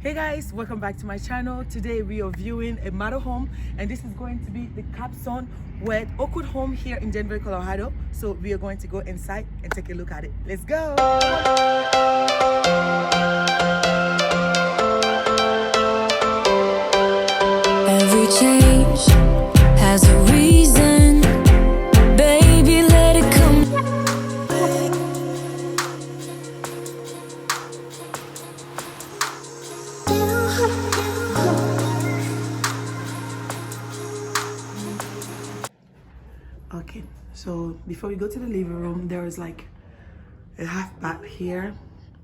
Hey guys, welcome back to my channel. Today we are viewing a model home, and this is going to be the capstone with Oakwood Home here in Denver, Colorado. So we are going to go inside and take a look at it. Let's go. Every change has a reason, baby, let it come. Okay, so before we go to the living room, there is like a half bath here.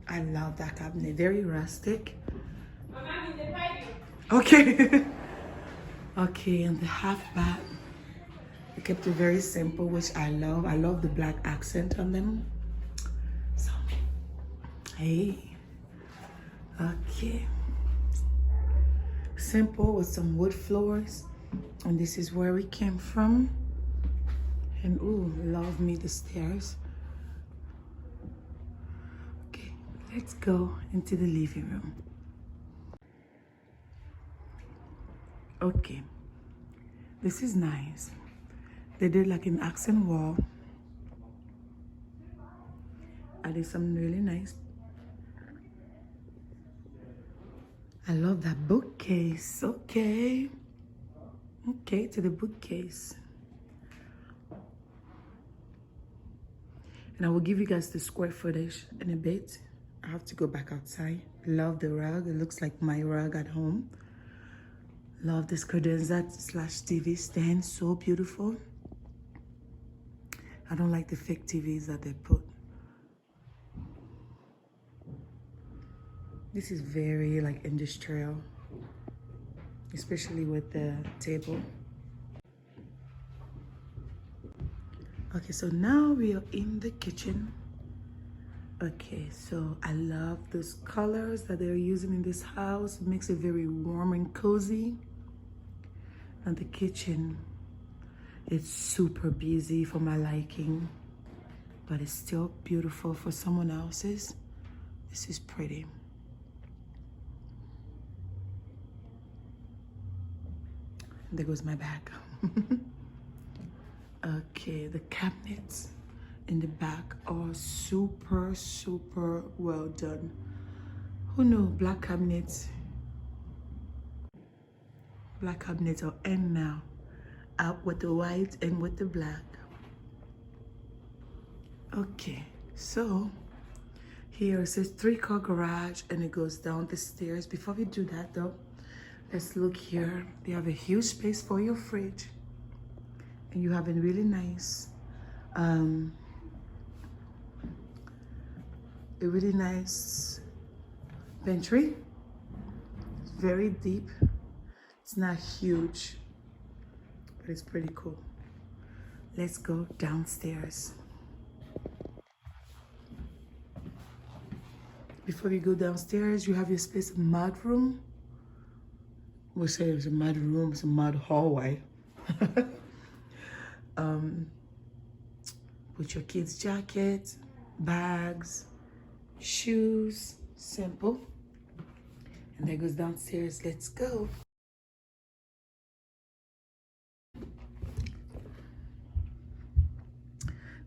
I love that cabinet, very rustic. Okay. Okay, and the half bath, I kept it very simple, which I love. I love the black accent on them. So, hey, okay. Simple with some wood floors. And this is where we came from. And ooh, love me the stairs. Okay, let's go into the living room. Okay, this is nice. They did like an accent wall. I did something really nice. I love that bookcase. Okay. Okay, to the bookcase. And I will give you guys the square footage in a bit. I have to go back outside. Love the rug. It looks like my rug at home. Love this credenza slash TV stand. So beautiful. I don't like the fake TVs that they put. This is very like industrial, especially with the table. Okay, so now we are in the kitchen. Okay, so I love those colors that they're using in this house. It makes it very warm and cozy. And the kitchen, it's super busy for my liking, but it's still beautiful for someone else's. This is pretty. There goes my bag. Okay, the cabinets in the back are super, super well done. Who knew black cabinets are in now, out with the white and with the black. Okay, so here it says 3-car garage and it goes down the stairs. Before we do that though, let's look here. They have a huge space for your fridge, and you have a really nice pantry. It's very deep. It's not huge, but it's pretty cool. Let's go downstairs. Before we go downstairs, you have your space of mudroom. We'll say it's a mudroom, it's a mud hallway. With your kids' jackets, bags, shoes, simple. And there goes downstairs. Let's go.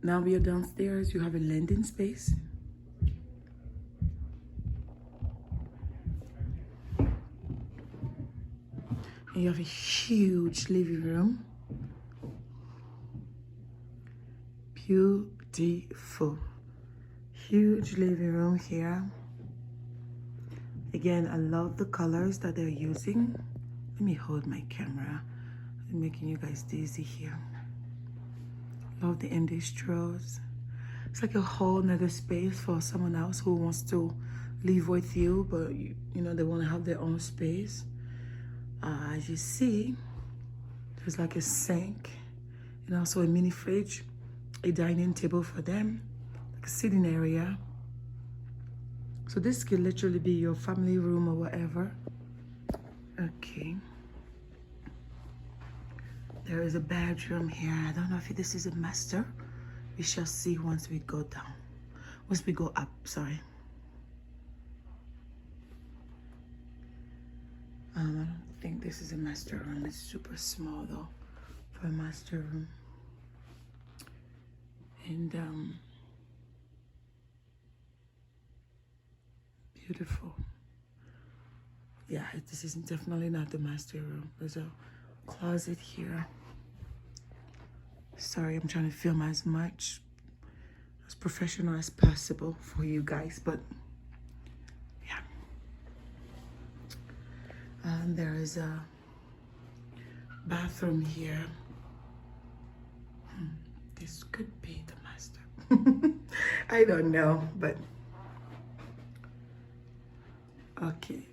Now we are downstairs. You have a landing space. And you have a huge living room. Beautiful. Huge living room here. Again, I love the colors that they're using. Let me hold my camera. I'm making you guys dizzy here. Love the industrials. It's like a whole nother space for someone else who wants to live with you, but you know, they want to have their own space. As you see, there's like a sink and also a mini fridge, a dining table for them, like a sitting area. So this could literally be your family room or whatever. Okay. There is a bedroom here. I don't know if this is a master. We shall see once we go down. Once we go up, sorry. I don't think this is a master room. It's super small though for a master room. And beautiful. Yeah, this is definitely not the master room. There's a closet here. Sorry, I'm trying to film as much as professional as possible for you guys, but yeah. And there is a bathroom here. This could be the master. I don't know, but okay.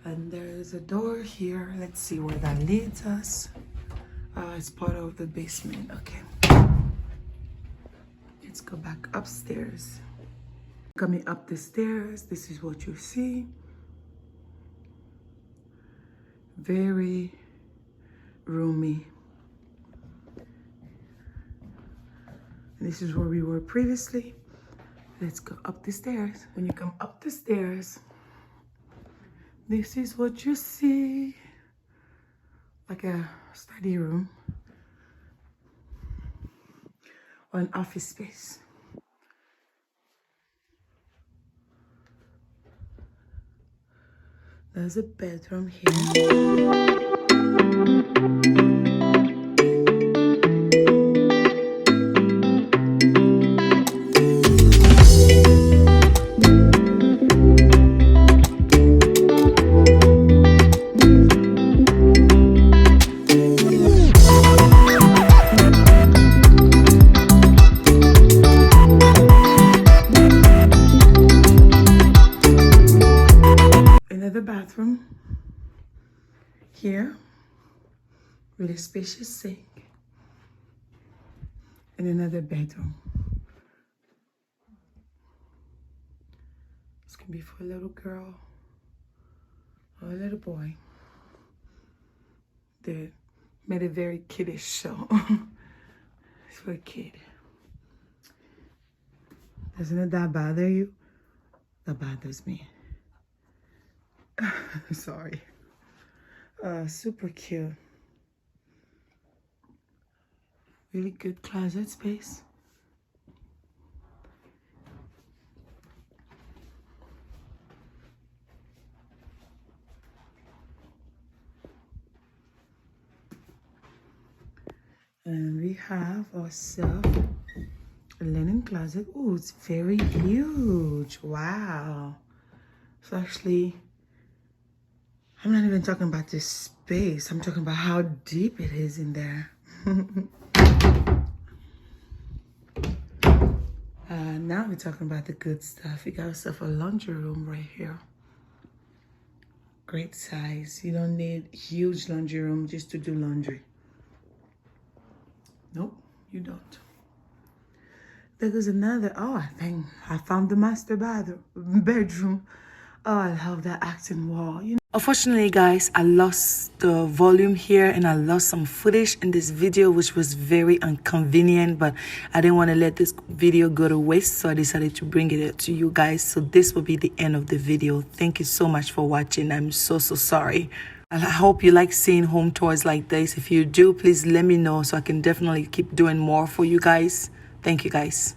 And there is a door here. Let's see where that leads us. It's part of the basement. Okay. Let's go back upstairs. Coming up the stairs, this is what you see. Very roomy. This is where we were previously. Let's go up the stairs. When you come up the stairs, this is what you see. Like a study room or an office space. There's a bedroom here. Bathroom here with a spacious sink and another bedroom. This can be for a little girl or a little boy. They made it very kiddish, so it's for a kid. Doesn't that bother you? That bothers me. Sorry. Super cute. Really good closet space. And we have ourselves a linen closet. Oh, it's very huge. Wow. It's actually, I'm not even talking about this space. I'm talking about how deep it is in there. Now we're talking about the good stuff. We got ourselves a laundry room right here. Great size. You don't need huge laundry room just to do laundry. Nope, you don't. There goes another. Oh, I think I found the master bedroom. Oh, I love that accent wall. You know. Unfortunately, guys, I lost the volume here and I lost some footage in this video, which was very inconvenient, but I didn't want to let this video go to waste, so I decided to bring it to you guys. So this will be the end of the video. Thank you so much for watching. I'm so sorry. I hope you like seeing home tours like this. If you do, please let me know so I can definitely keep doing more for you guys. Thank you, guys.